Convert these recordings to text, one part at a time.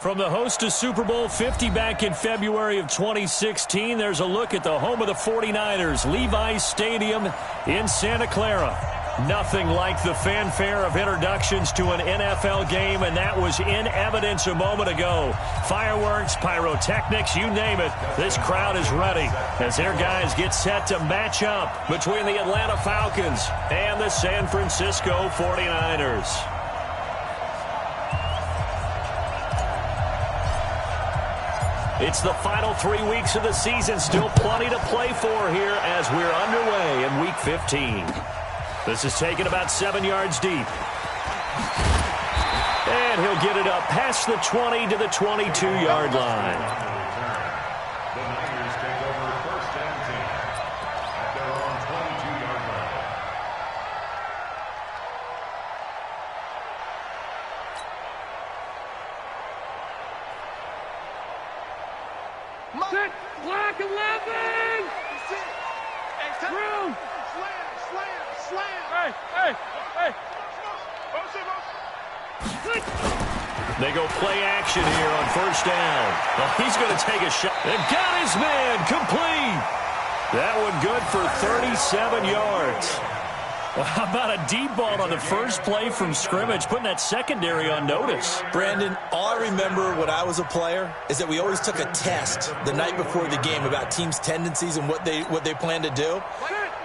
From the host to Super Bowl 50 back in February of 2016, there's a look at the home of the 49ers, Levi's Stadium in Santa Clara. Nothing like the fanfare of introductions to an NFL game, and that was in evidence a moment ago. Fireworks, pyrotechnics, you name it. This crowd is ready as their guys get set to match up between the Atlanta Falcons and the San Francisco 49ers. It's the final 3 weeks of the season. Still plenty to play for here as we're underway in Week 15. This is taken about 7 yards deep. And he'll get it up past the 20 to the 22-yard line. The Niners take over first and 10 at their own 22-yard line. Set, black 11! Room! Slam! Hey! They go play action here on first down. Well, he's going to take a shot. They've got his man complete. That one good for 37 yards. Well, how about a deep ball on the first play from scrimmage, putting that secondary on notice? Brandon, all I remember when I was a player is that we always took a test the night before the game about teams' tendencies and what they plan to do.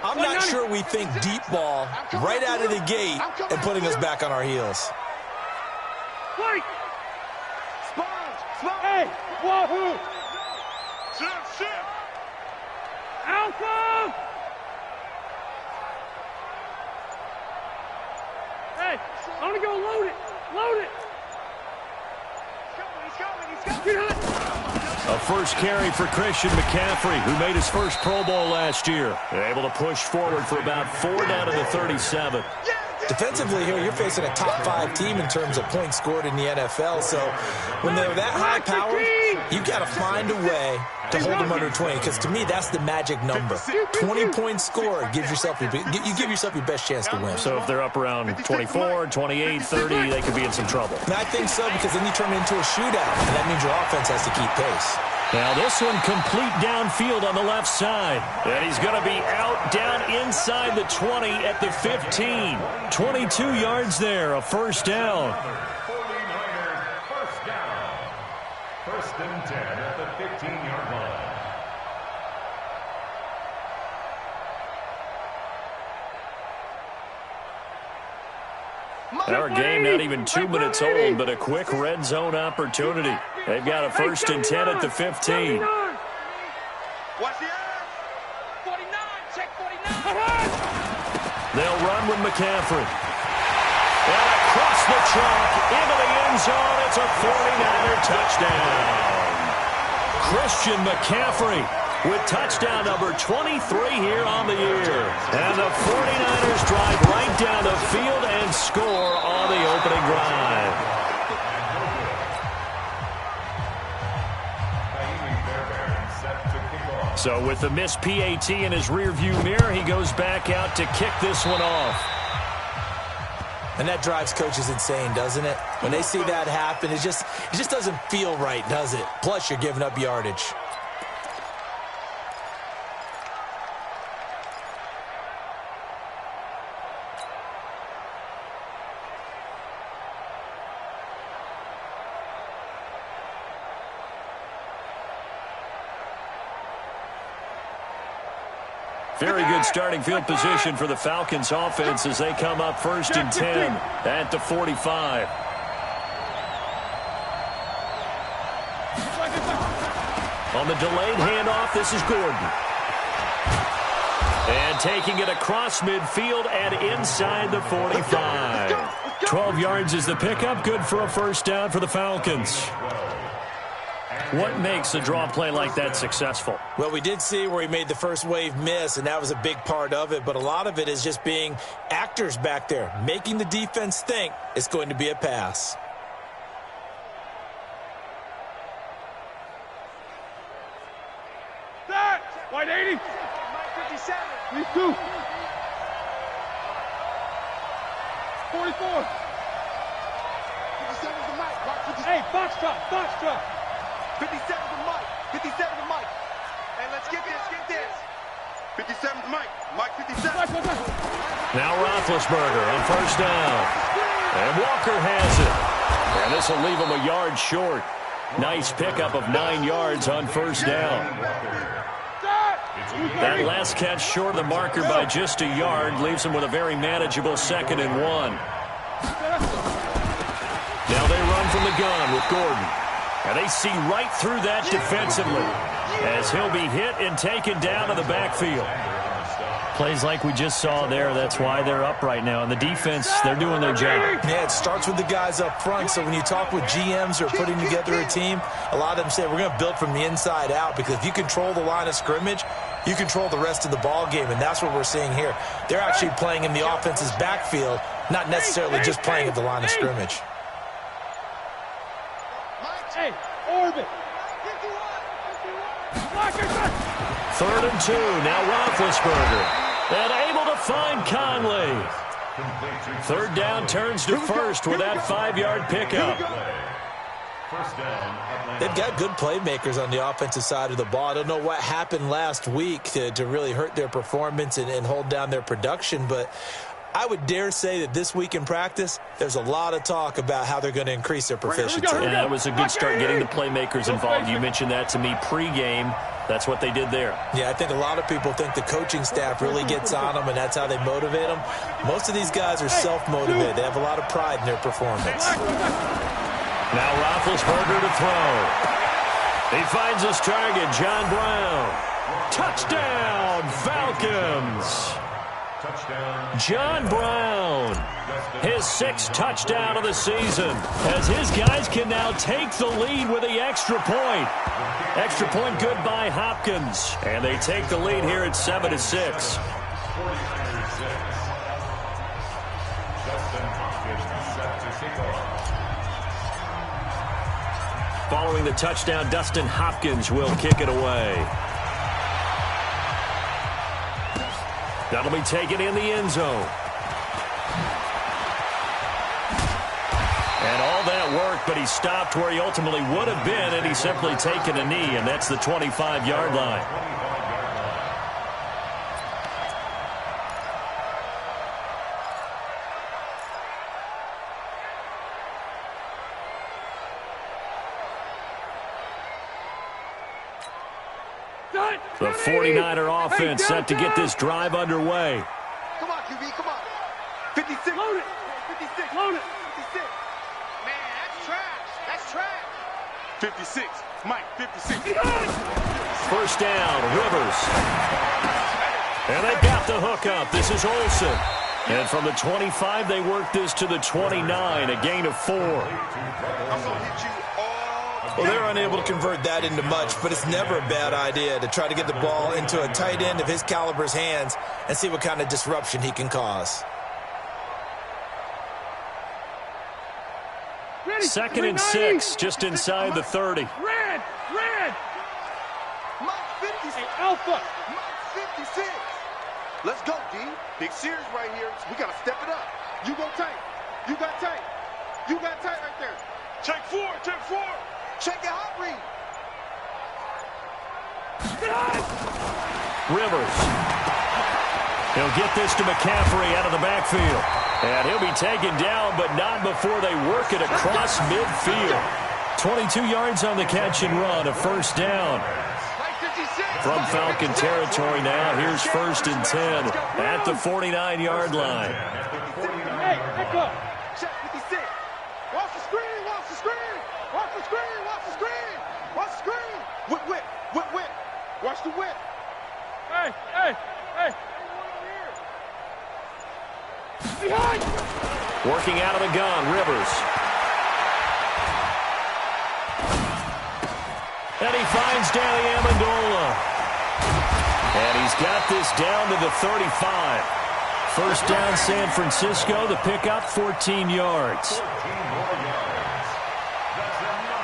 I'm not sure we think deep ball right out of the gate and putting us back on our heels. Wait! Sponge! Hey! Wahoo! Shit! Alpha! Hey! I'm gonna go load it! He's coming! A first carry for Christian McCaffrey, who made his first Pro Bowl last year. They're able to push forward for about 4 down to the 37. Defensively here, you're facing a top 5 team in terms of points scored in the NFL. So when they're that high powered, you got to find a way to hold them under 20. Because to me, that's the magic number. 20 points scored gives yourself you give yourself your best chance to win. So if they're up around 24, 28, 30, they could be in some trouble. And I think so, because then you turn it into a shootout, and that means your offense has to keep pace. Now this one complete downfield on the left side. And he's going to be out down inside the 20 at the 15. 22 yards there, a first down. 49ers first down. First and 10 at the 15-yard line. Our game not even 2 minutes old, but a quick red zone opportunity. They've got a first and 10 at the 15. What's the 49, check 49. They'll run with McCaffrey. And across the track, into the end zone, it's a 49er touchdown. Christian McCaffrey with touchdown number 23 here on the year. And the 49ers drive right down the field and score on the opening drive. So with the missed PAT in his rearview mirror, he goes back out to kick this one off. And that drives coaches insane, doesn't it? When they see that happen, it just doesn't feel right, does it? Plus, you're giving up yardage. Very good starting field position for the Falcons offense as they come up first and 10 at the 45. On the delayed handoff, this is Gordon. And taking it across midfield and inside the 45. 12 yards is the pickup, good for a first down for the Falcons. What makes a draw play like that successful? Well, we did see where he made the first wave miss, and that was a big part of it. But a lot of it is just being actors back there, making the defense think it's going to be a pass. That! White 80! 57! These two! 44! 57 is the mic. Hey, box drop, box drop. 57 to Mike. 57 to Mike. Hey, let's get this, get this. 57 to Mike. Mike 57. Now Roethlisberger on first down. And Walker has it. And this will leave him a yard short. Nice pickup of 9 yards on first down. That last catch short of the marker by just a yard leaves him with a very manageable 2nd and 1. Now they run from the gun with Gordon. And they see right through that defensively as he'll be hit and taken down to the backfield. Plays like we just saw there, that's why they're up right now. And the defense, they're doing their job. Yeah, it starts with the guys up front. So when you talk with GMs who are putting together a team, a lot of them say we're going to build from the inside out, because if you control the line of scrimmage, you control the rest of the ball game, and that's what we're seeing here. They're actually playing in the offense's backfield, not necessarily just playing at the line of scrimmage. Hey, orbit. 3rd and 2. Now Roethlisberger. And able to find Conley. 3rd down turns to first with that 5-yard pickup. They've got good playmakers on the offensive side of the ball. I don't know what happened last week to really hurt their performance and hold down their production, but I would dare say that this week in practice, there's a lot of talk about how they're going to increase their proficiency. And that was a good start getting the playmakers involved. You mentioned that to me pregame. That's what they did there. Yeah, I think a lot of people think the coaching staff really gets on them, and that's how they motivate them. Most of these guys are self-motivated. They have a lot of pride in their performance. Now Roethlisberger to throw. He finds his target, John Brown. Touchdown, Falcons. John Brown, his 6th touchdown of the season, as his guys can now take the lead with the extra point. Extra point good by Hopkins, and they take the lead here at 7-6. Following the touchdown, Dustin Hopkins will kick it away. That'll be taken in the end zone. And all that work, but he stopped where he ultimately would have been, and he's simply taken a knee, and that's the 25-yard line. The 49er offense set to get this drive underway. Come on, QB, come on. 56. Load it. 56. Load it. 56. Man, that's trash. That's trash. 56. Mike, 56. First down, Rivers. And they got the hook up. This is Olsen. And from the 25, they work this to the 29, a gain of 4. I'm going to hit you all. Well, they're unable to convert that into much, but it's never a bad idea to try to get the ball into a tight end of his caliber's hands and see what kind of disruption he can cause. 2nd and 6, just inside the 30. Red. Mike 56. Hey, Alpha. Mike 56. Let's go, D. Big series right here. We got to step it up. You go tight. You got tight. You got tight right there. Check 4. Check 4. Check your hot read. Rivers. He'll get this to McCaffrey out of the backfield. And he'll be taken down, but not before they work it across midfield. 22 yards on the catch and run, a first down. From Falcon territory now, here's 1st and 10 at the 49-yard line. Hey, pick up. Check 56. Watch the screen. Watch the screen. Watch the screen. Watch the screen. Watch the screen. Whip. Watch the whip. Hey. Behind. Working out of the gun, Rivers. And he finds Danny Amendola. And he's got this down to the 35. First down, San Francisco. The pickup, 14 yards.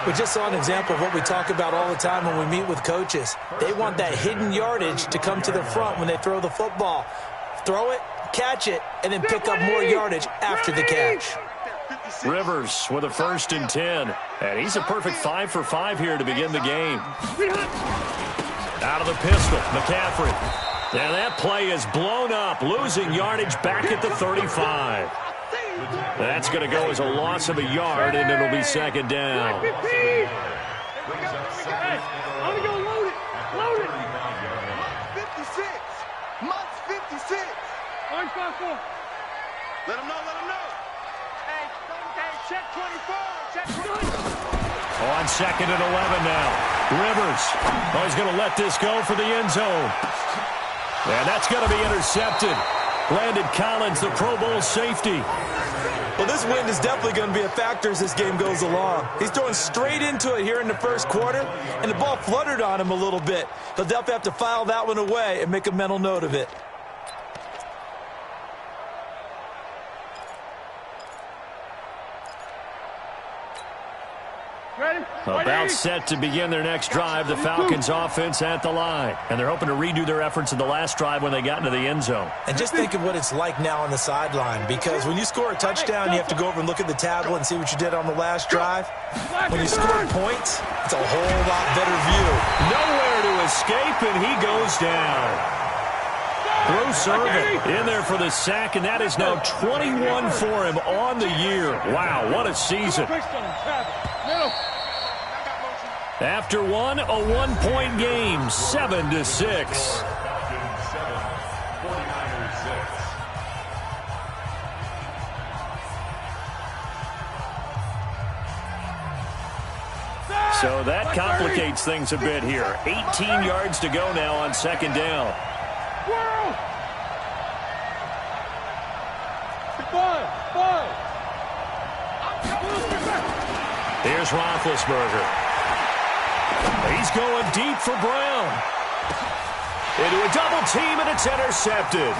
We just saw an example of what we talk about all the time when we meet with coaches. They want that hidden yardage to come to the front when they throw the football. Throw it, catch it, and then pick up more yardage after the catch. Rivers with a 1st and 10. And he's a perfect 5 for 5 here to begin the game. Out of the pistol, McCaffrey. And that play is blown up, losing yardage back at the 35. That's going to go as a loss of a yard, and it'll be 2nd down. Hey, I'm going to go load it. Load it. 56. Mott's 56. Orange 5-4. Let him know, let him know. Hey, check 24. Check 24. On 2nd and 11 now. Rivers. Oh, he's going to let this go for the end zone. And that's going to be intercepted. Landon Collins, the Pro Bowl safety. Well, this wind is definitely going to be a factor as this game goes along. He's throwing straight into it here in the first quarter, and the ball fluttered on him a little bit. He'll definitely have to file that one away and make a mental note of it. Ready? About set to begin their next drive, the Falcons offense at the line. And they're hoping to redo their efforts in the last drive when they got into the end zone. And just think of what it's like now on the sideline, because when you score a touchdown, you have to go over and look at the tablet and see what you did on the last drive. When you score points, it's a whole lot better view. Nowhere to escape, and he goes down. Bruce Irvin in there for the sack, and that is now 21 for him on the year. Wow, what a season. After one, a 1-point game, 7-6. 49ers 6. So that complicates things a bit here. 18 yards to go now on 2nd down. Here's Roethlisberger. He's going deep for Brown. Into a double team, and it's intercepted.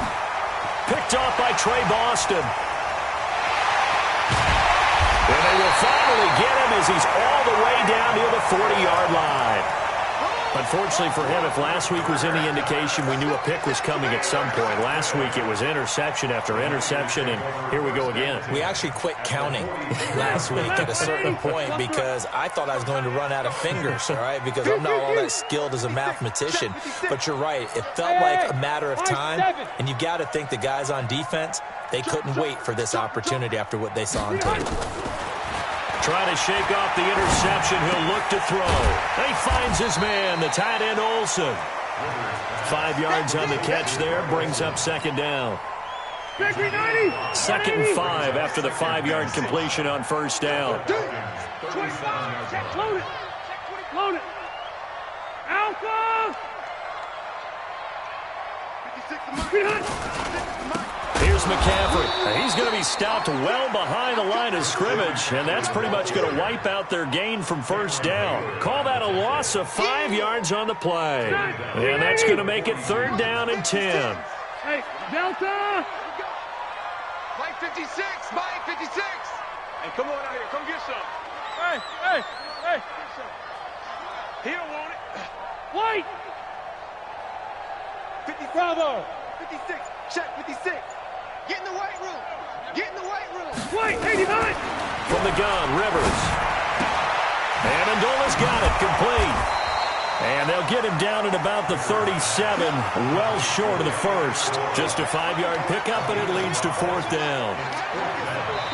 Picked off by Trey Boston. And they will finally get him as he's all the way down near the 40-yard line. Unfortunately for him, if last week was any indication, we knew a pick was coming at some point. Last week it was interception after interception, and here we go again. We actually quit counting last week at a certain point because I thought I was going to run out of fingers, all right, because I'm not all that skilled as a mathematician. But you're right. It felt like a matter of time, and you got to think the guys on defense, they couldn't wait for this opportunity after what they saw on tape. Trying to shake off the interception. He'll look to throw. And he finds his man, the tight end Olsen. 5 yards on the catch there. Brings up 2nd down. 2nd and 5 after the 5-yard completion on 1st down. Load it. Load it. Alpha. Here's McCaffrey. He's going to be stopped well behind the line of scrimmage, and that's pretty much going to wipe out their gain from 1st down. Call that a loss of 5 yards on the play. And that's going to make it 3rd down and 10. Hey, Delta. Mike 56. Mike 56. Hey, come on out here. Come get some. Hey. He don't want it. White. 50. Bravo. 56. Check 56. Get in the weight room. Get in the weight room. White, 89. From the gun, Rivers. And Andola's got it, complete. And they'll get him down at about the 37, well short of the 1st. Just a 5-yard pickup, and it leads to 4th down.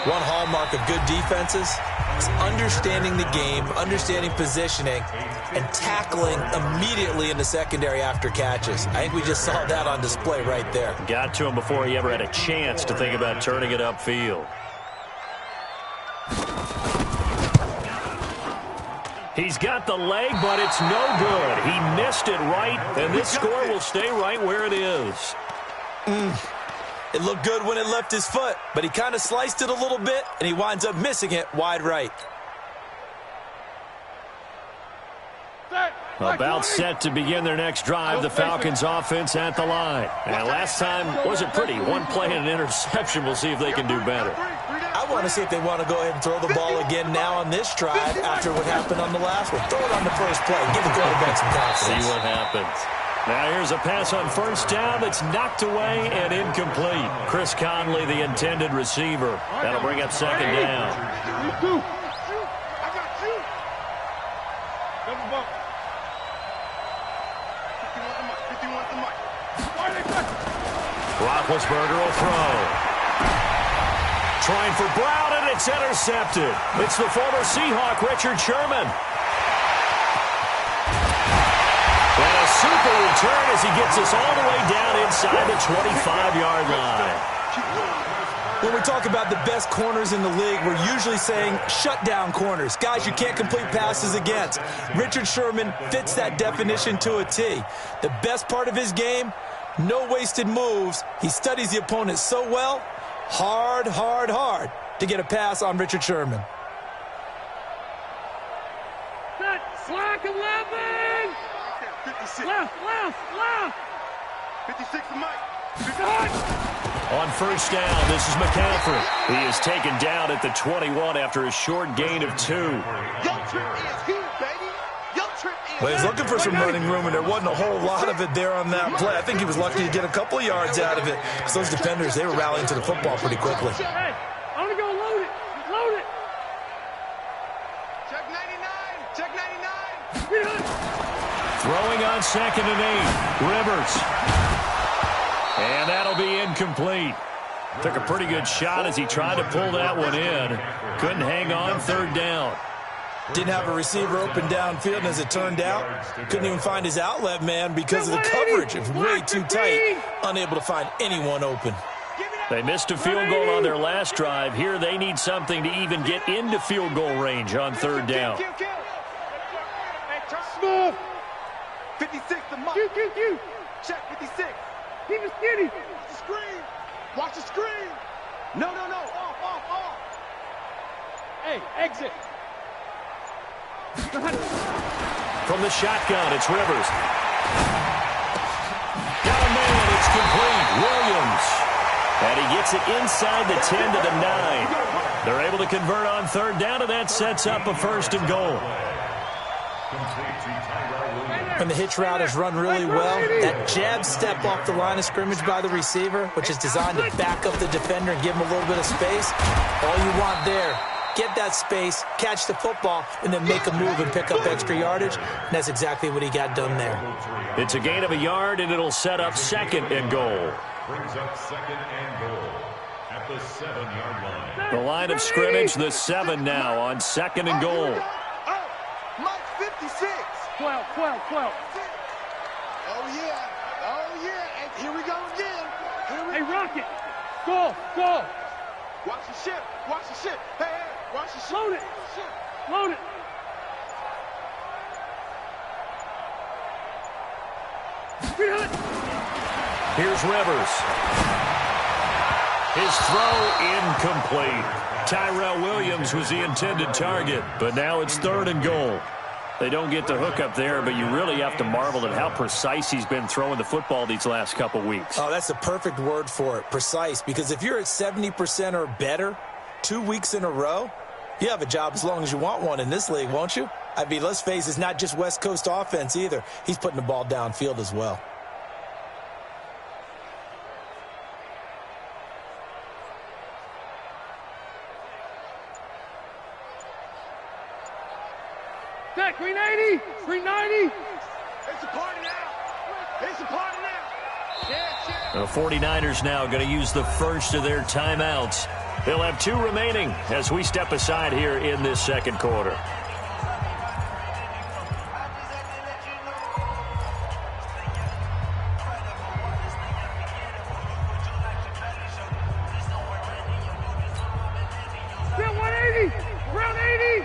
One hallmark of good defenses is understanding the game, understanding positioning, and tackling immediately in the secondary after catches. I think we just saw that on display right there. Got to him before he ever had a chance to think about turning it upfield. He's got the leg, but it's no good. He missed it right, and this score will stay right where it is. It looked good when it left his foot, but he kind of sliced it a little bit, and he winds up missing it wide right. About set to begin their next drive, the Falcons offense at the line. And last time wasn't pretty. One play and an interception. We'll see if they can do better. I want to see if they want to go ahead and throw the ball again now on this drive after what happened on the last one. Throw it on the first play. Give the quarterback some confidence. See what happens. Now here's a pass on first down that's knocked away and incomplete. Chris Conley, the intended receiver. That'll bring up second down. Roethlisberger will throw. Trying for Brown, and it's intercepted. It's the former Seahawk, Richard Sherman. And a super return as he gets us all the way down inside the 25-yard line. When we talk about the best corners in the league, we're usually saying shutdown corners, guys you can't complete passes against. Richard Sherman fits that definition to a T. The best part of his game, no wasted moves. He studies the opponent so well, hard to get a pass on Richard Sherman. Slack 11! 56. Left! 56 to Mike. On first down, this is McCaffrey. He is taken down at the 21 after a short gain of 2. Your trip is here, baby. Your trip is Well, he's looking for some running room, and there wasn't a whole lot of it there on that play. I think he was lucky to get a couple of yards out of it, because those defenders, they were rallying to the football pretty quickly. Hey, I want to go load it. Load it. Check 99. Check 99. Throwing on 2nd and 8. Rivers. And that'll be incomplete. Took a pretty good shot as he tried to pull that one in. Couldn't hang on, 3rd down. Didn't have a receiver open downfield, and as it turned out, couldn't even find his outlet man because of the coverage. It was way too tight, unable to find anyone open. They missed a field goal on their last drive. Here they need something to even get into field goal range on 3rd down. Smooth. 56 to Mike. Q. Check 56. Keep it skinny. Screen. Watch the screen. No. Off. Hey, exit. From the shotgun, it's Rivers. Got a man, it's complete. Williams. And he gets it inside the 10 to the 9. They're able to convert on 3rd down, and that sets up a 1st and goal. When the hitch route is run really well, that jab step off the line of scrimmage by the receiver, which is designed to back up the defender and give him a little bit of space, all you want there, get that space, catch the football, and then make a move and pick up extra yardage, and that's exactly what he got done there. It's a gain of a yard, and it'll set up 2nd and goal. Brings up 2nd and goal at the 7-yard line. The line of scrimmage, the 7 now on 2nd and goal. Mike 56. 12. Oh, yeah. And here we go again. Hey, Rocket. Go. Watch the ship. Hey, watch the ship. Load it. Load it. Here's Rivers. His throw incomplete. Tyrell Williams was the intended target, but now it's 3rd and goal. They don't get the hook up there, but you really have to marvel at how precise he's been throwing the football these last couple weeks. Oh, that's the perfect word for it, precise, because if you're at 70% or better 2 weeks in a row, you have a job as long as you want one in this league, won't you? I mean, let's face it, it's not just West Coast offense either. He's putting the ball downfield as well. Back, 390. 390. It's a party now. Yeah. The 49ers now going to use the first of their timeouts. They'll have 2 remaining as we step aside here in this 2nd quarter. Get 180. Round 80.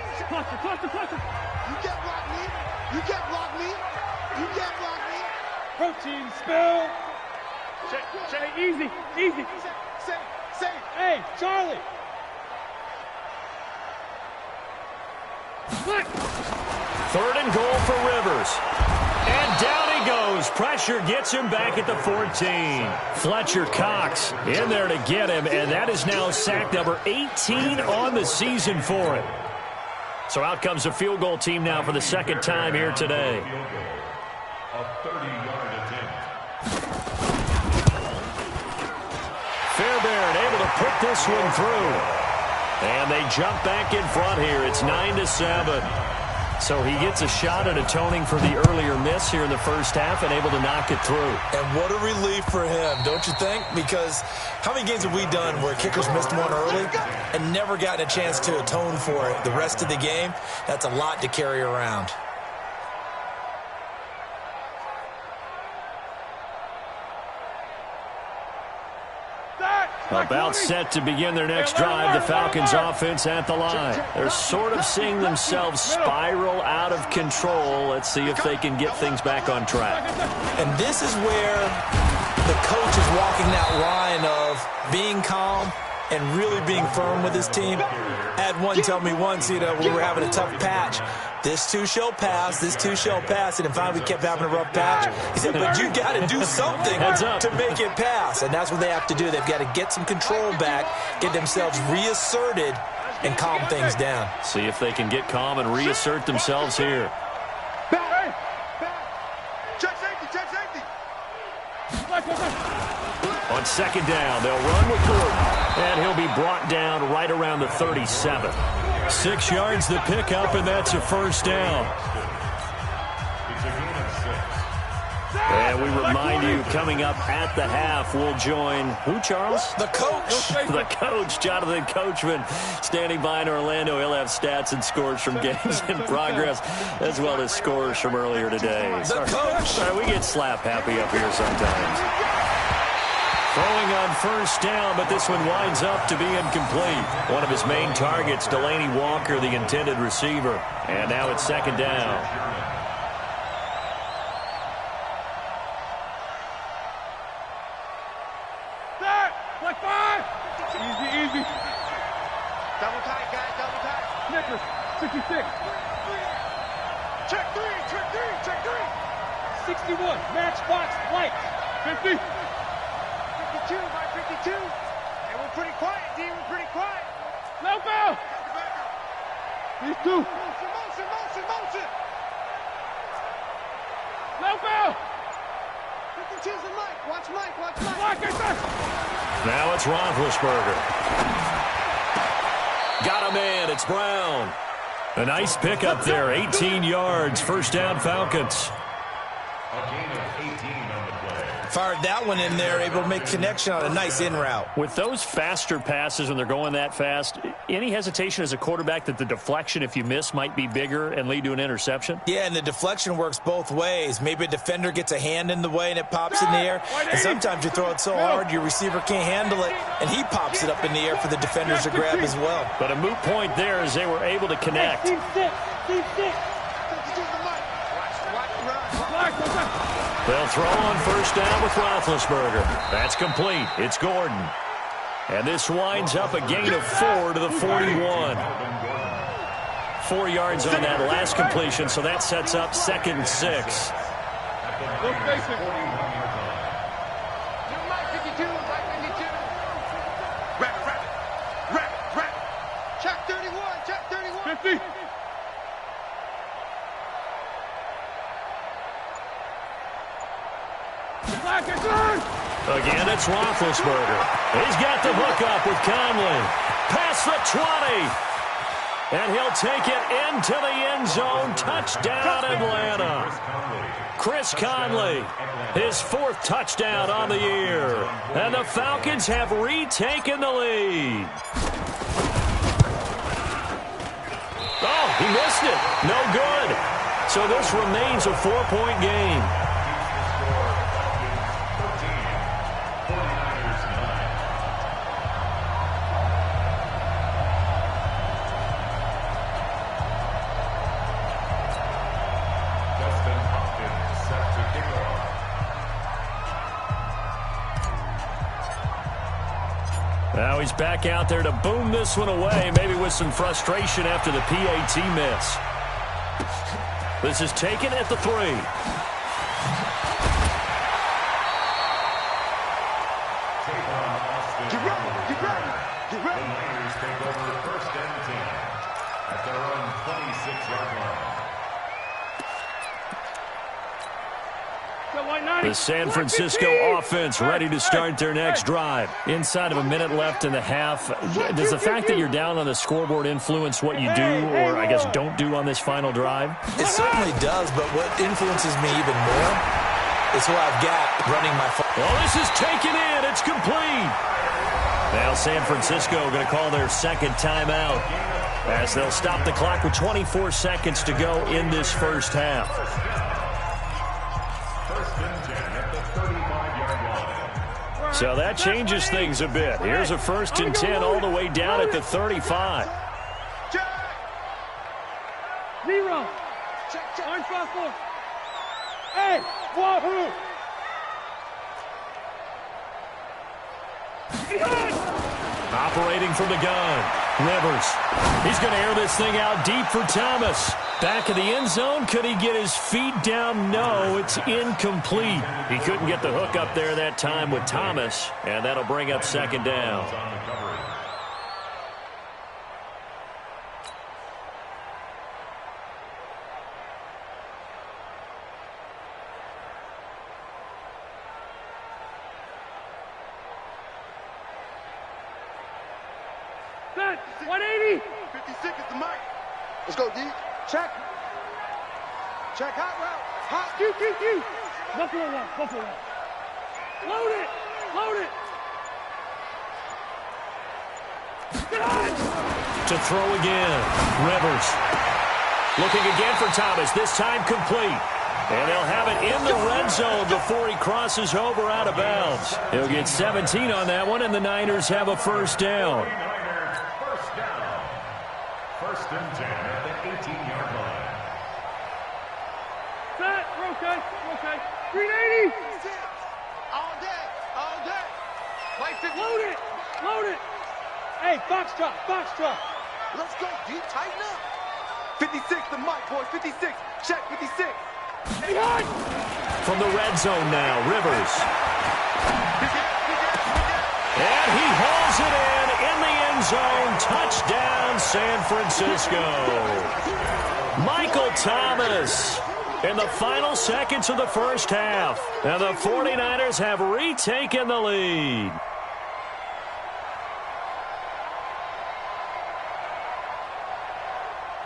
Cluster. You can't block me. Protein spill. Check. Easy. Say. Hey, Charlie. Split. 3rd and goal for Rivers. And down he goes. Pressure gets him back at the 14. Fletcher Cox in there to get him, and that is now sack number 18 on the season for him. So out comes a field goal team now for the 2nd time here today. A 30-yard attempt. there and able to put this one through. And they jump back in front here. It's 9-7. So he gets a shot at atoning for the earlier miss here in the first half and able to knock it through. And what a relief for him, don't you think? Because how many games have we done where kickers missed one early and never gotten a chance to atone for it the rest of the game? That's a lot to carry around. About set to begin their next drive, the Falcons offense at the line. They're sort of seeing themselves spiral out of control. Let's see if they can get things back on track. And this is where the coach is walking that line of being calm and really being firm with his team. I had one tell me once, we were having a tough patch. This too shall pass, this too shall pass. And finally we kept having a rough patch. He said, but you got to do something to make it pass. And that's what they have to do. They've got to get some control back, get themselves reasserted, and calm things down. See if they can get calm and reassert themselves here. Check safety, check safety. On second down, they'll run with Gordon. And he'll be brought down right around the 37. 6 yards the pickup, and that's a first down. And we remind you, coming up at the half, we'll join who, Charles? The coach. The coach, Jonathan Coachman, standing by in Orlando. He'll have stats and scores from games in progress, as well as scores from earlier today. The coach. Sorry, we get slap happy up here sometimes. Throwing on first down, but this one winds up to be incomplete. One of his main targets, Delaney Walker, the intended receiver. And now it's second down. Like 5. Easy. Double tight, guys, double tight. Snickers, 66. Check three. 61, matchbox, white. 50. 52, my 52. And we're pretty quiet, D, we're pretty quiet. No foul. These two. Motion. No foul. 52's the Mike. Watch Mike. Now it's Roethlisberger. Got him in. It's Brown. A nice pickup there. 18 yards. First down, Falcons. A gain of 18 on the play. Fired that one in there, able to make connection on a nice in route. With those faster passes when they're going that fast, any hesitation as a quarterback that the deflection, if you miss, might be bigger and lead to an interception? Yeah, and the deflection works both ways. Maybe a defender gets a hand in the way and it pops in the air. And sometimes you throw it so hard your receiver can't handle it, and he pops it up in the air for the defenders to grab as well. But a moot point there as they were able to connect. Team six. 52's the Mike. Watch run. They'll throw on first down with Roethlisberger. That's complete. It's Gordon. And this winds up a gain of 4 to the 41. 4 yards on that last completion, so that sets up 2nd and 6. Mike 52. Rapid. Check 31. 50. Again, it's Roethlisberger. He's got the hook up with Conley. Past the 20. And he'll take it into the end zone. Touchdown, Atlanta. Chris Conley, his 4th touchdown on the year. And the Falcons have retaken the lead. Oh, he missed it. No good. So this remains a 4-point game. Now he's back out there to boom this one away, maybe with some frustration after the PAT miss. This is taken at the 3. Get ready. The Niners take over first and 10 at their own 26-yard line. The San Francisco offense ready to start their next drive. Inside of a minute left in the half. Does the fact that you're down on the scoreboard influence what you do, or I guess don't do on this final drive? It certainly does, but what influences me even more is who I've got running my... Well, this is taken in. It's complete. Now San Francisco going to call their second timeout as they'll stop the clock with 24 seconds to go in this first half. So that changes things a bit. Here's a 1st and 10 all the way down at the 35. Zero. Orange fastball. Hey, wahoo! Operating from the gun, Rivers. He's going to air this thing out deep for Thomas. Back of the end zone. Could he get his feet down? No, it's incomplete. He couldn't get the hook up there that time with Thomas, and that'll bring up second down. Set. 180. 56 is the mic. Let's go, D. Check. Check hot route. Hot. Q. Buffalo one. Load it. To throw again, Rivers. Looking again for Thomas, this time complete. And they'll have it in the red zone before he crosses over out of bounds. He'll get 17 on that one, and the Niners have a first down. First and 10 at the 18-yard line. Set. We're okay. 380. All day. Play 50. Load it. Hey, box drop. Let's go, D. Tighten up. 56, the mic, boys. 56. Check 56. Behind. From the red zone now, Rivers. And he hauls it in the end zone. Touchdown, San Francisco. Michael Thomas in the final seconds of the first half. And the 49ers have retaken the lead.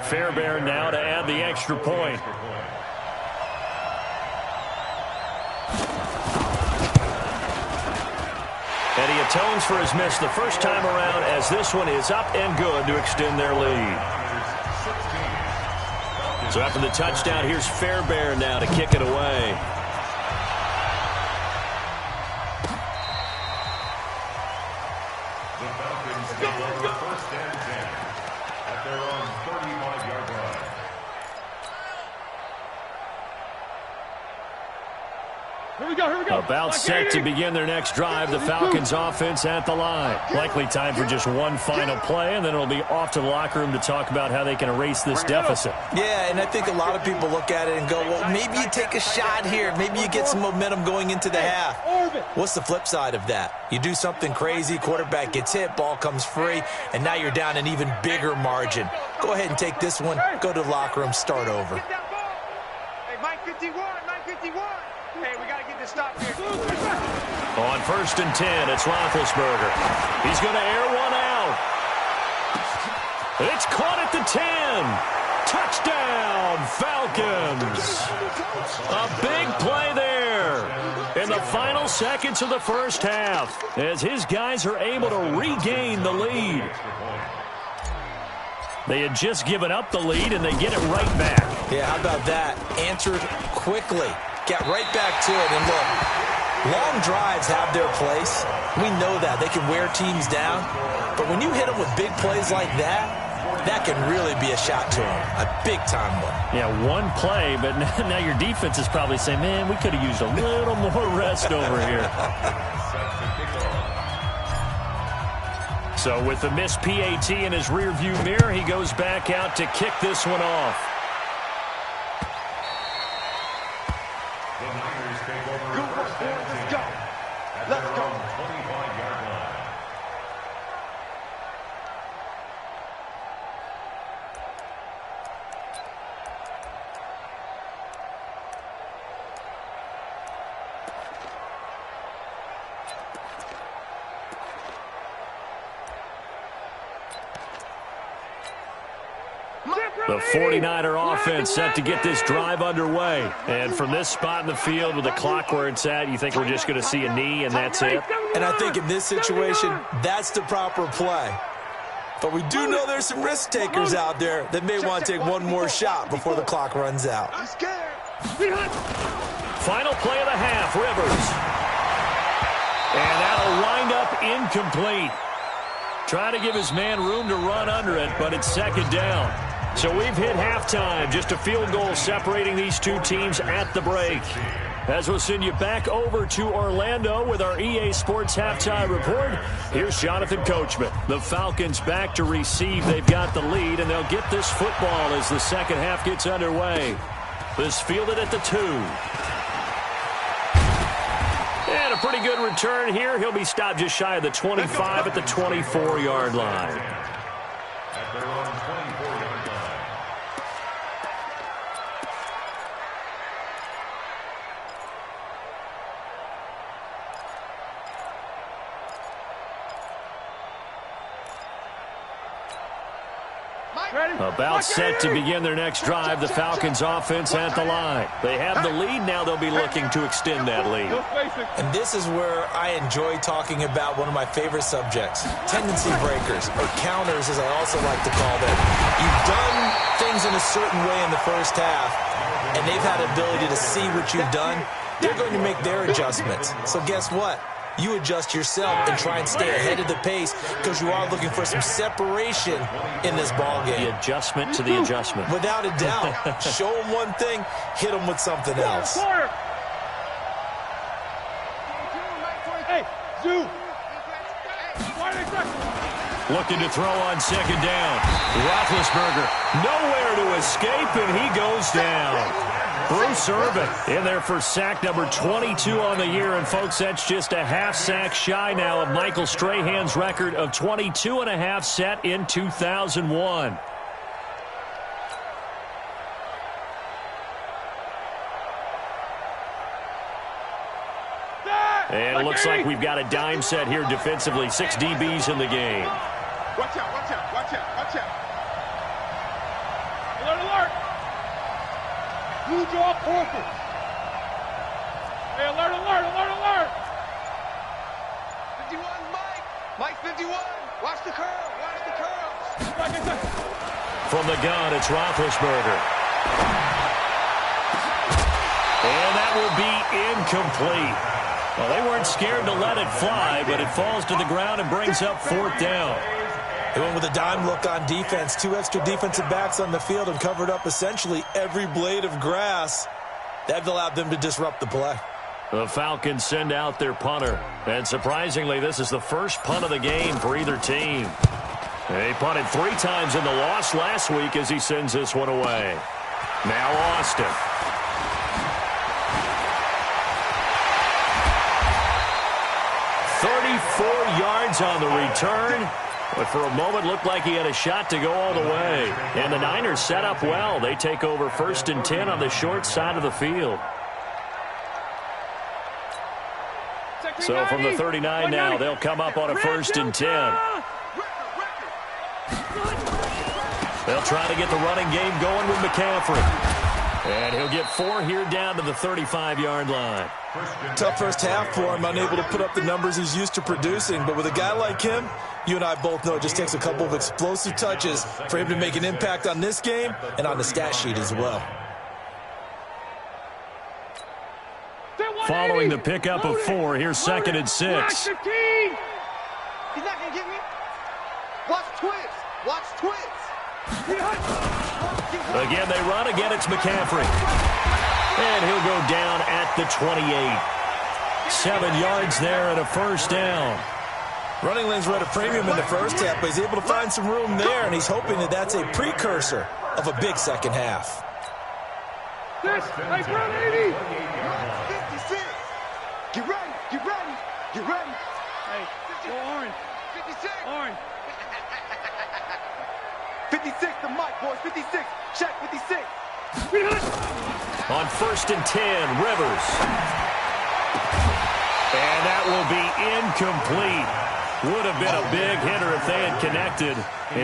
Fairbairn now to add the extra point. And he atones for his miss the first time around as this one is up and good to extend their lead. So after the touchdown, here's Fairbairn now to kick it away. The Falcons take over first and 10 at their own 35-yard line. Here we go. About set to begin their next drive. The Falcons offense at the line. Likely time for just one final play, and then it'll be off to the locker room to talk about how they can erase this deficit. Yeah, and I think a lot of people look at it and go, well, maybe you take a shot here. Maybe you get some momentum going into the half. What's the flip side of that? You do something crazy, quarterback gets hit, ball comes free, and now you're down an even bigger margin. Go ahead and take this one, go to the locker room, start over. Hey, Mike 51. Hey, we got to get this stop here. On first and 10, it's Roethlisberger. He's going to air one out. It's caught at the 10. Touchdown, Falcons. A big play there in the final seconds of the first half as his guys are able to regain the lead. They had just given up the lead, and they get it right back. Yeah, how about that? Answered quickly. Got right back to it. And look, long drives have their place. We know that. They can wear teams down. But when you hit them with big plays like that, that can really be a shot to them. A big-time one. Yeah, one play, but now your defense is probably saying, man, we could have used a little more rest over here. So with the missed PAT in his rearview mirror, he goes back out to kick this one off. The Niners take over first and 10 at their own 25-yard line. The 49er offense set to get this drive underway. And from this spot in the field with the clock where it's at, you think we're just going to see a knee and that's it? And I think in this situation, that's the proper play. But we do know there's some risk takers out there that may want to take one more shot before the clock runs out. Final play of the half, Rivers. And that'll wind up incomplete. Trying to give his man room to run under it, but it's second down. So we've hit halftime. Just a field goal separating these two teams at the break. As we'll send you back over to Orlando with our EA Sports Halftime Report, here's Jonathan Coachman. The Falcons back to receive. They've got the lead, and they'll get this football as the second half gets underway. This fielded at the 2. And a pretty good return here. He'll be stopped just shy of the 25 at the 24-yard line. At their own 24-yard line. About set to begin their next drive, the Falcons offense at the line. They have the lead. Now they'll be looking to extend that lead. And this is where I enjoy talking about one of my favorite subjects, tendency breakers, or counters as I also like to call them. You've done things in a certain way in the first half, and they've had the ability to see what you've done. They're going to make their adjustments. So guess what? You adjust yourself and try and stay ahead of the pace because you are looking for some separation in this ball game. The adjustment to the adjustment. Without a doubt. Show them one thing, hit them with something else. Hey, Zoo. Looking to throw on second down. Roethlisberger nowhere to escape, and he goes down. Bruce Irvin in there for sack number 22 on the year. And, folks, that's just a half sack shy now of Michael Strahan's record of 22 and a half set in 2001. And it looks like we've got a dime set here defensively. 6 DBs in the game. Watch out, watch out, watch out, watch out. Alert, alert. Blue jaw portals. Hey, alert, alert, alert, alert. 51, Mike. Mike 51. Watch the curl. Watch the curls. From the gun, it's Roethlisberger. And that will be incomplete. Well, they weren't scared to let it fly, but it falls to the ground and brings up fourth down. They went with a dime look on defense. 2 extra defensive backs on the field and covered up essentially every blade of grass. That allowed them to disrupt the play. The Falcons send out their punter. And surprisingly, this is the first punt of the game for either team. They punted 3 times in the loss last week as he sends this one away. Now Austin. Yards on the return, but for a moment looked like he had a shot to go all the way. And the Niners set up well. They take over 1st and 10 on the short side of the field. So from the 39 now, they'll come up on a 1st and 10. They'll try to get the running game going with McCaffrey. And he'll get 4 here down to the 35-yard line. Tough first half for him, unable to put up the numbers he's used to producing. But with a guy like him, you and I both know it just takes a couple of explosive touches for him to make an impact on this game and on the stat sheet as well. Following the pickup of 4, here's 2nd and 6. He's not going to get me. Watch twist. Watch twist. Again, they run. Again, it's McCaffrey. And he'll go down at the 28. 7 yards there and a first down. Running lanes were at a premium in the first half, but he's able to find some room there, and he's hoping that that's a precursor of a big second half. Hey, run 80. 56. Get ready. Get ready. Get ready. Hey, go orange. 56. Orange. 56 to Mike, boys. 56. Check 56. On 1st and 10, Rivers. And that will be incomplete. Would have been a big hitter if they had connected.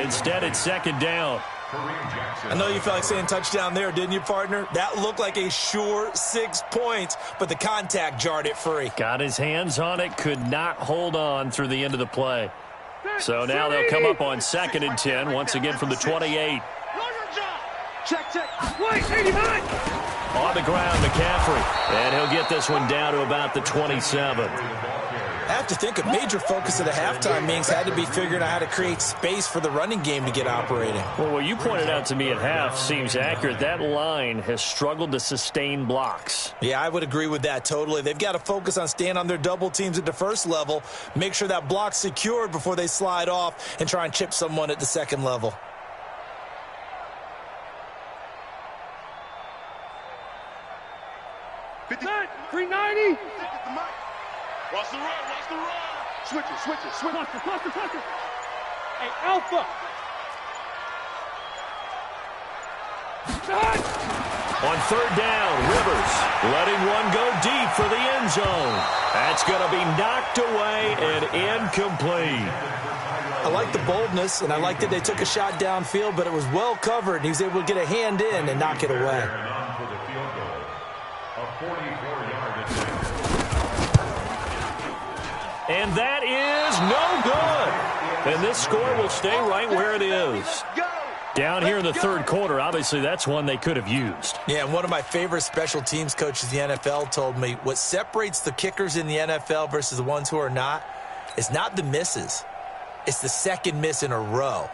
Instead, it's 2nd down. I know you felt like saying touchdown there, didn't you, partner? That looked like a sure 6 points, but the contact jarred it free. Got his hands on it, could not hold on through the end of the play. So now they'll come up on 2nd and 10, once again from the 28. Check. Wait, 89. On the ground, McCaffrey. And he'll get this one down to about the 27. I have to think a major focus of the halftime meetings had to be figuring out how to create space for the running game to get operating. Well, what you pointed out to me at half seems accurate. That line has struggled to sustain blocks. Yeah, I would agree with that totally. They've got to focus on staying on their double teams at the first level, make sure that block's secured before they slide off and try and chip someone at the second level. Set, 390. Watch the run. Switch it. Cluster. Hey, Alpha. Set. On 3rd down, Rivers letting one go deep for the end zone. That's going to be knocked away and incomplete. I like the boldness, and I like that they took a shot downfield, but it was well covered, and he was able to get a hand in and knock it away. And that is no good. And this score will stay right where it is. Down here in the 3rd quarter, obviously that's one they could have used. Yeah, and one of my favorite special teams coaches in the NFL told me what separates the kickers in the NFL versus the ones who are not is not the misses. It's the second miss in a row.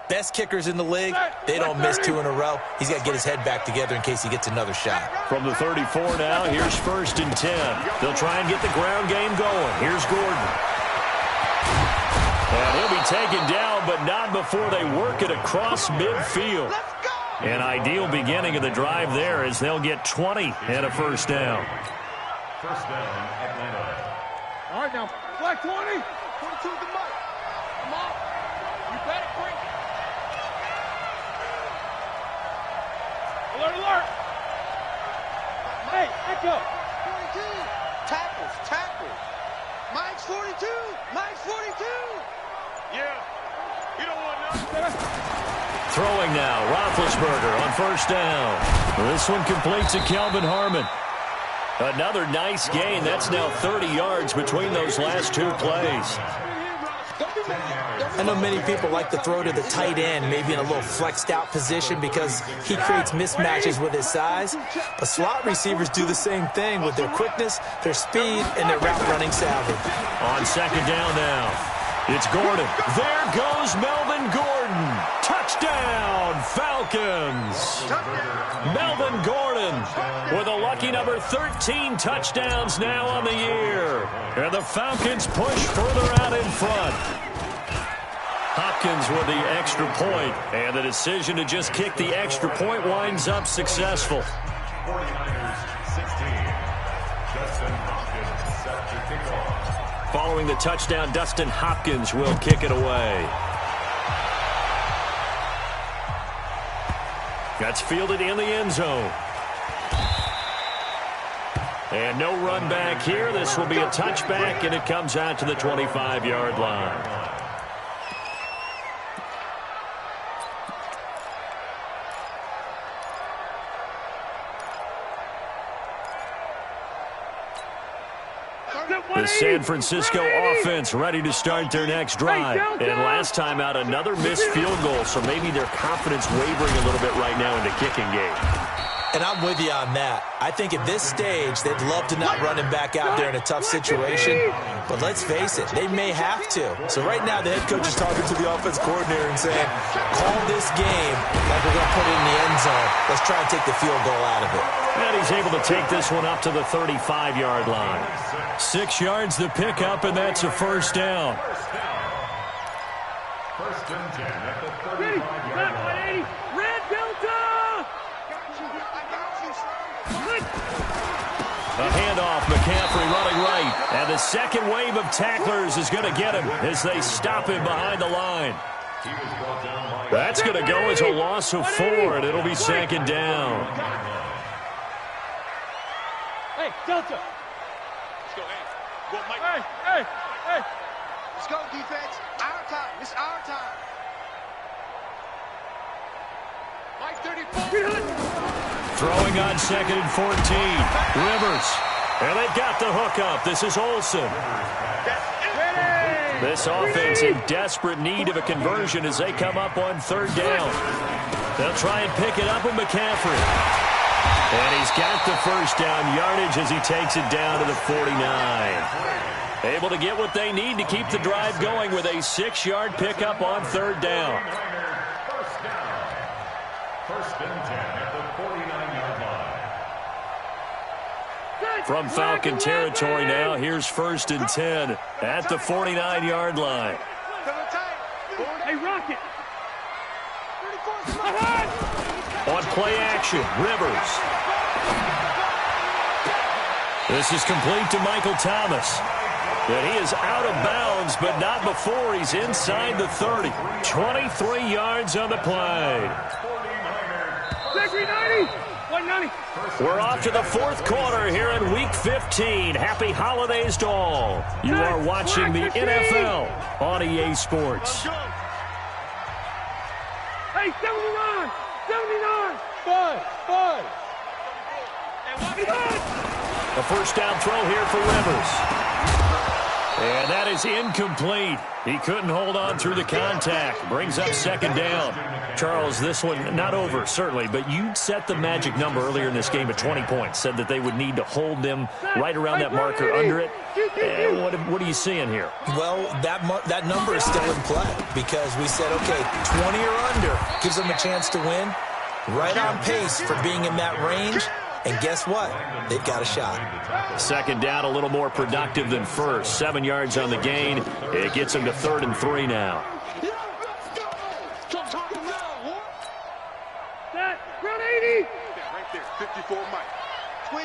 Best kickers in the league, they don't miss 2 in a row. He's got to get his head back together in case he gets another shot. From the 34 now, here's 1st and 10. They'll try and get the ground game going. Here's Gordon. And he'll be taken down, but not before they work it across midfield. An ideal beginning of the drive there as they'll get 20 and a 1st down. First down, Atlanta. All right, now, flag 20. 22 the mark. Come on. You better bring it. Alert. Hey, echo. 42. Tackles. Mike's 42. Yeah. You don't want nothing. Throwing now, Roethlisberger on 1st down. This one completes to Kelvin Harmon. Another nice gain. That's now 30 yards between those last 2 plays. I know many people like to throw to the tight end, maybe in a little flexed out position because he creates mismatches with his size. But slot receivers do the same thing with their quickness, their speed, and their route running savvy. On 2nd down now. It's Gordon. There goes Melvin Gordon. Touchdown, Falcons. Melvin Gordon with a lucky number 13 touchdowns now on the year. And the Falcons push further out in front. Hopkins with the extra point, and the decision to just kick the extra point winds up successful. 49ers 16. Dustin Hopkins set to kick off. Following the touchdown, Dustin Hopkins will kick it away. That's fielded in the end zone. And no run back here. This will be a touchback, and it comes out to the 25-yard line. The San Francisco offense ready to start their next drive. And last time out, another missed field goal, so maybe their confidence wavering a little bit right now in the kicking game. And I'm with you on that. I think at this stage, they'd love to not run him back out there in a tough situation. But let's face it, they may have to. So right now, the head coach is talking to the offense coordinator and saying, call this game like we're going to put it in the end zone. Let's try and take the field goal out of it. And he's able to take this one up to the 35-yard line. 6 yards to pick up, and that's a 1st down. First and 10 at the 35-yard line. Red Delta. A handoff, McCaffrey running right. And the second wave of tacklers is going to get him as they stop him behind the line. He was brought down by That's going to go as a loss of 4, and it'll be 2nd down. Hey, Delta. Let's go, Go, Mike. Hey. Let's go, defense. Our time. It's our time. Throwing on 2nd and 14. Rivers. And they've got the hook up. This is Olsen. This offense in desperate need of a conversion as they come up on 3rd down. They'll try and pick it up with McCaffrey. And he's got the first down yardage as he takes it down to the 49. Able to get what they need to keep the drive going with a 6-yard pickup on 3rd down. First and 10 at the 49-yard line. From Falcon territory now, here's 1st and 10 at the 49-yard line. Hey, Rocket. On play action, Rivers. This is complete to Michael Thomas. And he is out of bounds, but not before he's inside the 30. 23 yards on the play. 190. We're off to the 4th quarter here in Week 15. Happy holidays to all. You are watching the NFL on EA Sports. Hey, 79. 79. 5. A first down throw here for Rivers. And that is incomplete. He couldn't hold on through the contact. Brings up 2nd down. Charles, this one not over, certainly, but you set the magic number earlier in this game at 20 points. Said that they would need to hold them right around that marker under it. And what are you seeing here? Well, that number is still in play because we said, okay, 20 or under gives them a chance to win. Right on pace for being in that range. And guess what? They've got a shot. 2nd down, a little more productive than first. 7 yards on the gain. It gets them to 3rd and 3 now. That, run 80. Right there, 54 Mike.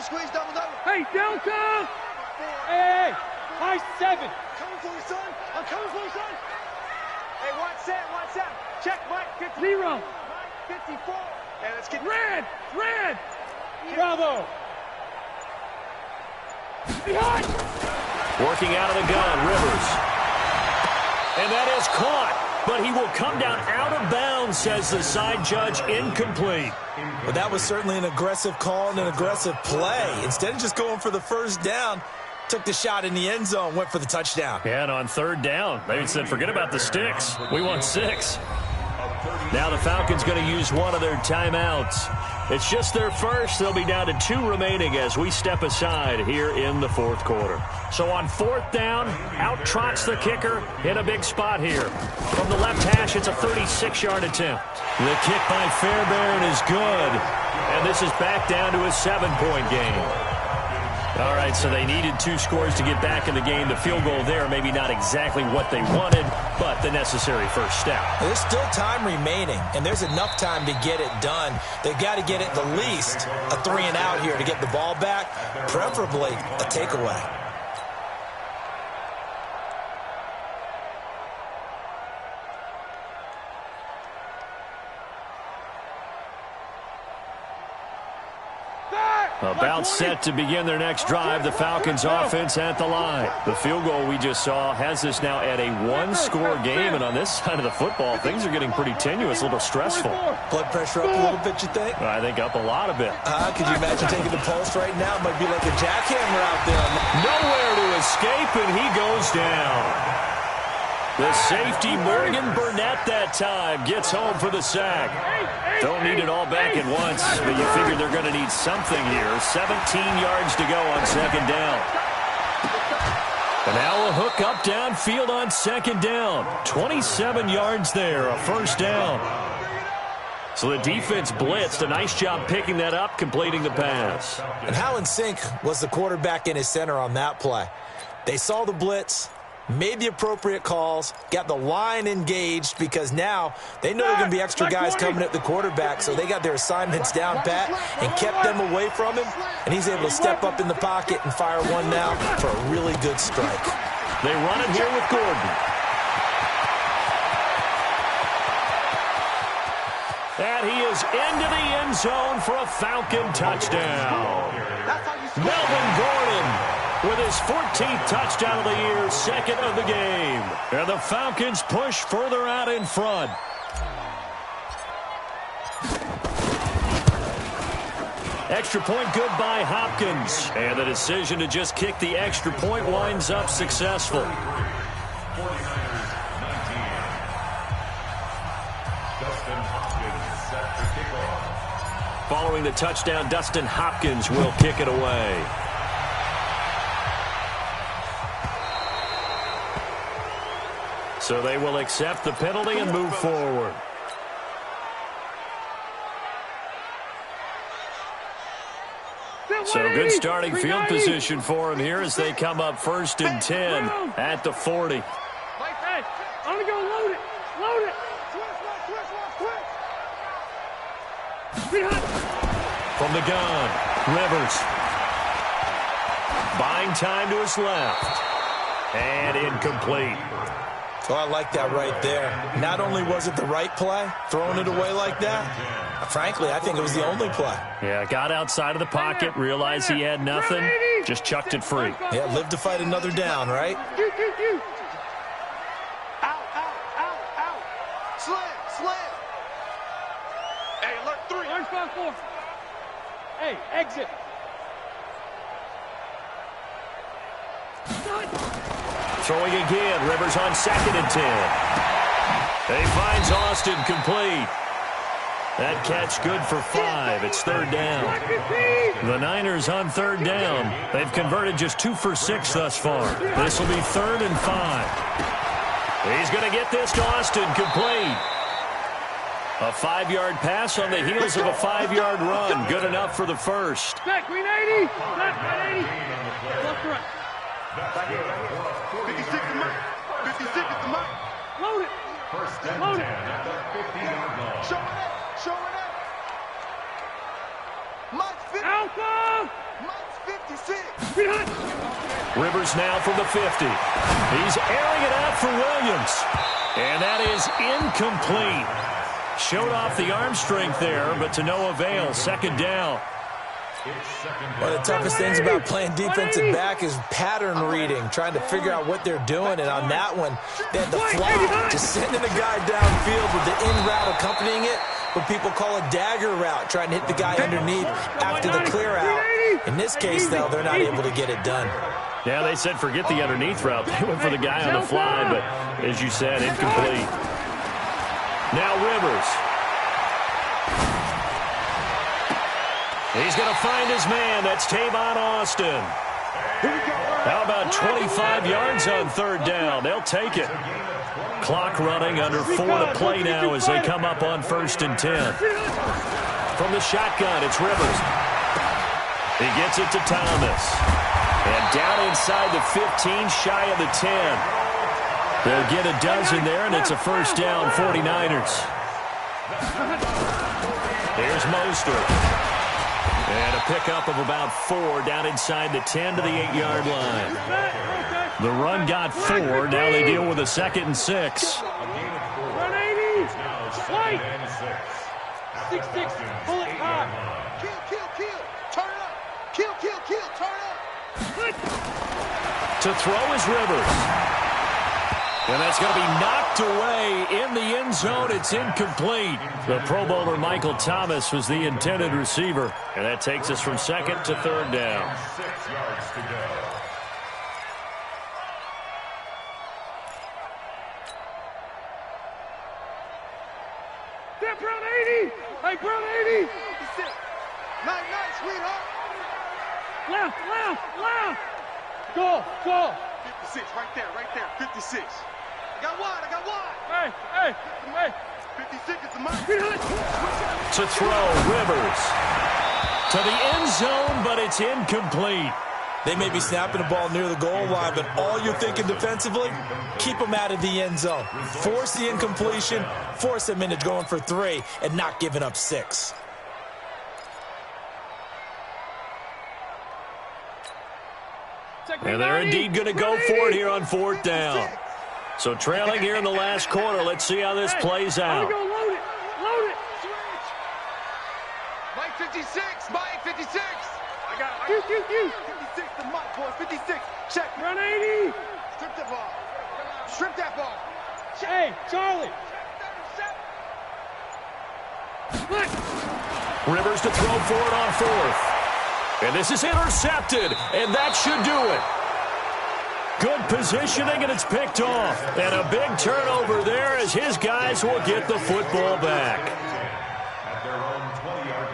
Squeeze, double. Hey, Delta. Hey, high 7. Coming for you, son. I'm coming for you, son. Hey, watch that. Check, Mike. 0. Mike, 54. Hey, let's get Red. Bravo. Behind. Working out of the gun, Rivers. And that is caught. But he will come down out of bounds, says the side judge, incomplete. Well, that was certainly an aggressive call and an aggressive play. Instead of just going for the first down, took the shot in the end zone, went for the touchdown. And on 3rd down, they said, forget about the sticks. We want 6. Now the Falcons going to use one of their timeouts. It's just their first. They'll be down to 2 remaining as we step aside here in the 4th quarter. So on 4th down, out trots the kicker in a big spot here. From the left hash, it's a 36-yard attempt. The kick by Fairbairn is good. And this is back down to a 7-point game. All right, so they needed 2 scores to get back in the game. The field goal there, maybe not exactly what they wanted, but the necessary first step. There's still time remaining, and there's enough time to get it done. They've got to get at the least a 3 and out here to get the ball back, preferably a takeaway. About set to begin their next drive, the Falcons offense at the line. The field goal we just saw has us now at a 1-score game, and on this side of the football, things are getting pretty tenuous, a little stressful. Blood pressure up a little bit, you think? I think up a lot of it. Could you imagine taking the pulse right now? It might be like a jackhammer out there. Nowhere to escape, and he goes down. The safety, Morgan Burnett, that time gets home for the sack. Don't need it all back at once, but you figure they're going to need something here. 17 yards to go on 2nd down. And now a hook up downfield on 2nd down. 27 yards there, a first down. So the defense blitzed. A nice job picking that up, completing the pass. And how in sync was the quarterback in his center on that play? They saw the blitz, made the appropriate calls, got the line engaged because now they know there are going to be extra guys coming at the quarterback, so they got their assignments down pat and kept them away from him, and he's able to step up in the pocket and fire one now for a really good strike. They run it here with Gordon. And he is into the end zone for a Falcon touchdown. Melvin Gordon with his 14th touchdown of the year, 2nd of the game. And the Falcons push further out in front. Extra point good by Hopkins. And the decision to just kick the extra point winds up successful. 49ers 19. Dustin Hopkins set to kick off. Following the touchdown, Dustin Hopkins will kick it away. So they will accept the penalty and move forward. So good starting field position for them here as they come up 1st and 10 at the 40. I'm going to go load it. Load it. From the gun, Rivers. Buying time to his left. And incomplete. Oh, I like that right there. Not only was it the right play, throwing it away like that, frankly, I think it was the only play. Yeah, got outside of the pocket, realized he had nothing, just chucked it free. Yeah, live to fight another down, right? Out. Slam. Hey, alert 3. Orange 5-4. Hey, exit. Throwing again, Rivers on 2nd and 10. He finds Austin complete. That catch good for 5. It's 3rd down. The Niners on 3rd down. They've converted just 2 for 6 thus far. This will be 3rd and 5. He's going to get this to Austin complete. A 5-yard pass on the heels of a 5-yard run. Good enough for the first. Back, green 80. Back, 80. Left, right. 56 to Mike. 56 to Mike. Load it. 1st and Load 10 it. at the 50-yard line. Show it up. Mike's 50. Alpha. Mike's 56. Rivers now from the 50. He's airing it out for Williams. And that is incomplete. Showed off the arm strength there, but to no avail. 2nd down. One of the toughest things about playing defensive back is pattern reading, trying to figure out what they're doing. And on that one, they had the fly, just sending a guy downfield with the in route accompanying it, what people call a dagger route, trying to hit the guy underneath after the clear out. In this case, though, they're not able to get it done. Yeah, they said forget the underneath route. They went for the guy on the fly, but as you said, incomplete. Now Rivers. He's going to find his man. That's Tavon Austin. How about 25 yards on 3rd down? They'll take it. Clock running, under 4 to play now as they come up on 1st and 10. From the shotgun, it's Rivers. He gets it to Thomas. And down inside the 15, shy of the 10. They'll get a dozen there, and it's a 1st down, 49ers. Here's Mostert. And a pickup of about 4 down inside the 10 to the 8-yard line. The run got 4. Now they deal with a 2nd and 6. Run 80. White. 6-6. Pull it high. Kill. Turn it up. Kill. Turn it up. To throw is Rivers. And that's going to be knocked away in the end zone. It's incomplete. The Pro Bowler Michael Thomas was the intended receiver. And that takes us from 2nd to 3rd down. 6 yards to go. Step Brown 80. Hey, Brown 80. 56. Nice, sweetheart. Left. Go. 56, right there. 56. I got wide. Hey. 56 is the Mike. To throw, Rivers. To the end zone, but it's incomplete. They may be snapping the ball near the goal line, but all you're thinking defensively, keep them out of the end zone. Force the incompletion, force them into going for 3, and not giving up 6. And they're indeed going to go for it here on 4th down. So trailing here in the last quarter. Let's see how this plays out. Go load it. Switch. Mike 56. Mike 56. I got Q. 56 to Mike, boys. 56. Check. Run 80. Strip that ball. Hey, Charlie. Rivers to throw for it on fourth. And this is intercepted, and that should do it. Good positioning, and it's picked off. And a big turnover there as his guys will get the football back. At their own 20-yard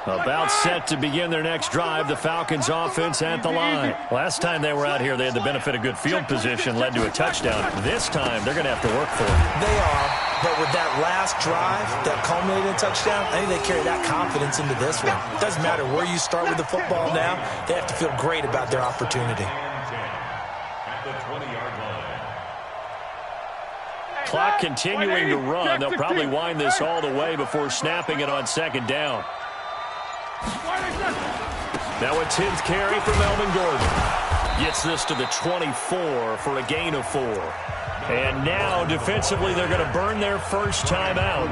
line. About set to begin their next drive, the Falcons offense at the line. Last time they were out here, they had the benefit of good field position, led to a touchdown. This time, they're going to have to work for it. They are, but with that last drive that culminated in a touchdown, I think they carry that confidence into this one. It doesn't matter where you start with the football now, they have to feel great about their opportunity. At the 20-yard line. Clock continuing to run. They'll probably wind this all the way before snapping it on second down. Now a 10th carry for Melvin Gordon. Gets this to the 24 for a gain of 4. And now defensively they're going to burn their first time out.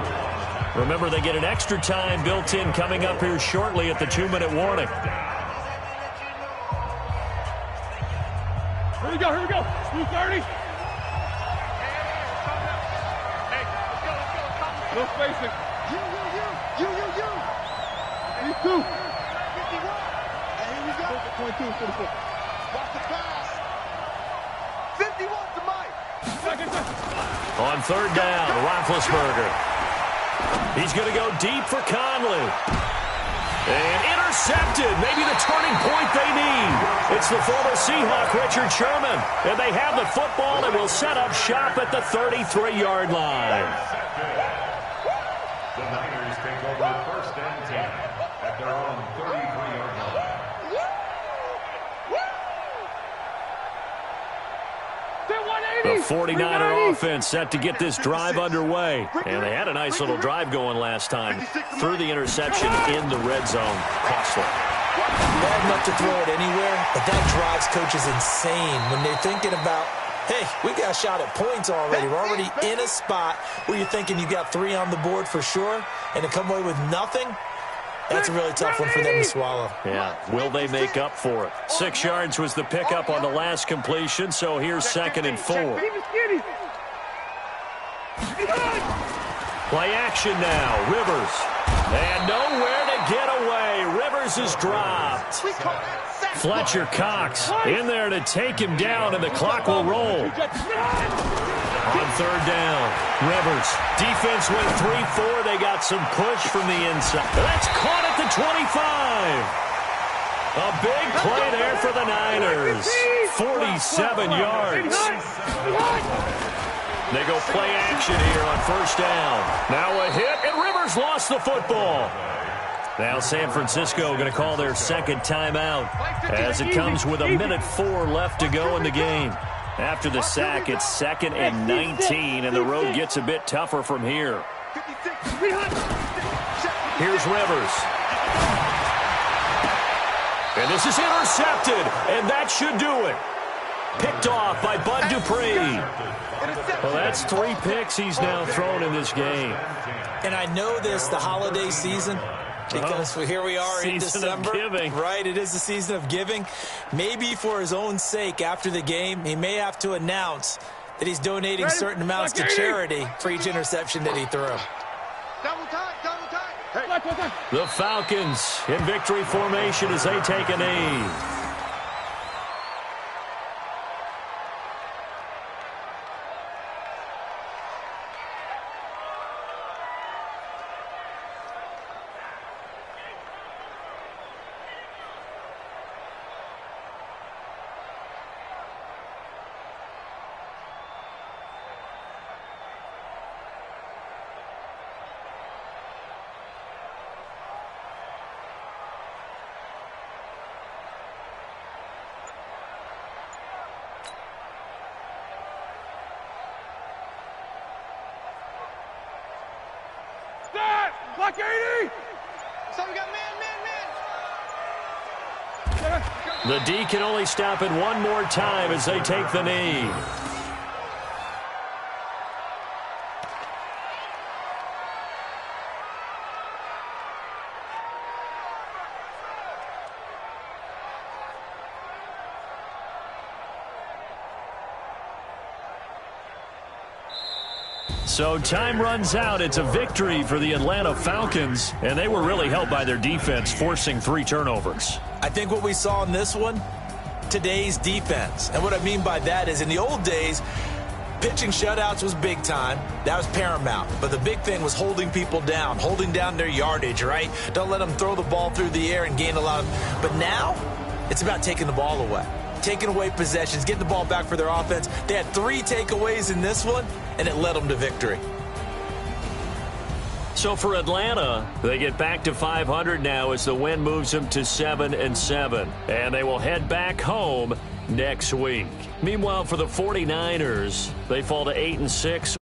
Remember, they get an extra time built in coming up here shortly at the 2-minute warning. Here we go, here we go. 2:30. No spacing. You. These two. 51. And here we go. 22 and 44. Watch the pass. 51 to Mike. On third down, Roethlisberger. He's going to go deep for Conley. And intercepted. Maybe the turning point they need. It's the former Seahawk, Richard Sherman. And they have the football and will set up shop at the 33-yard line. The Niners take over first and 10 at their own 33-yard line. The 49er offense set to get this drive underway. And they had a nice little drive going last time. Threw the interception in the red zone. Costly. Bad enough to throw it anywhere, but that drives coaches insane when they're thinking about, hey, we got a shot at points already. We're already in a spot where you're thinking you got 3 on the board for sure, and to come away with nothing, that's a really tough one for them to swallow. Yeah, will they make up for it? 6 yards was the pickup on the last completion, so here's 2nd and 4. Play action now, Rivers. And nowhere to get away. Rivers is dropped. Fletcher Cox in there to take him down, and the clock will roll. On third down, Rivers. Defense went 3-4. They got some push from the inside. That's caught at the 25. A big play there for the Niners. 47 yards. They go play action here on first down. Now a hit, and Rivers lost the football. Now San Francisco going to call their second timeout as it comes with 1:04 left to go in the game. After the sack, it's 2nd and 19, and the road gets a bit tougher from here. Here's Rivers. And this is intercepted, and that should do it. Picked off by Bud Dupree. Well, that's 3 picks he's now thrown in this game. And I know this, the holiday season, because here we are in December. Season of giving. Right, it is the season of giving. Maybe for his own sake, after the game, he may have to announce that he's donating certain amounts to charity for each interception that he threw. Double time, double time. Hey. The Falcons in victory formation as they take a knee. Block 80! So we got man. The D can only stop it one more time as they take the knee. So time runs out. It's a victory for the Atlanta Falcons, and they were really helped by their defense, forcing 3 turnovers. I think what we saw in this one, today's defense. And what I mean by that is in the old days, pitching shutouts was big time. That was paramount. But the big thing was holding people down, holding down their yardage, right? Don't let them throw the ball through the air and gain a lot of. But now, it's about taking the ball away. Taking away possessions, getting the ball back for their offense. They had 3 takeaways in this one, and it led them to victory. So for Atlanta, they get back to 500 now as the win moves them to 7-7. And they will head back home next week. Meanwhile, for the 49ers, they fall to 8-6.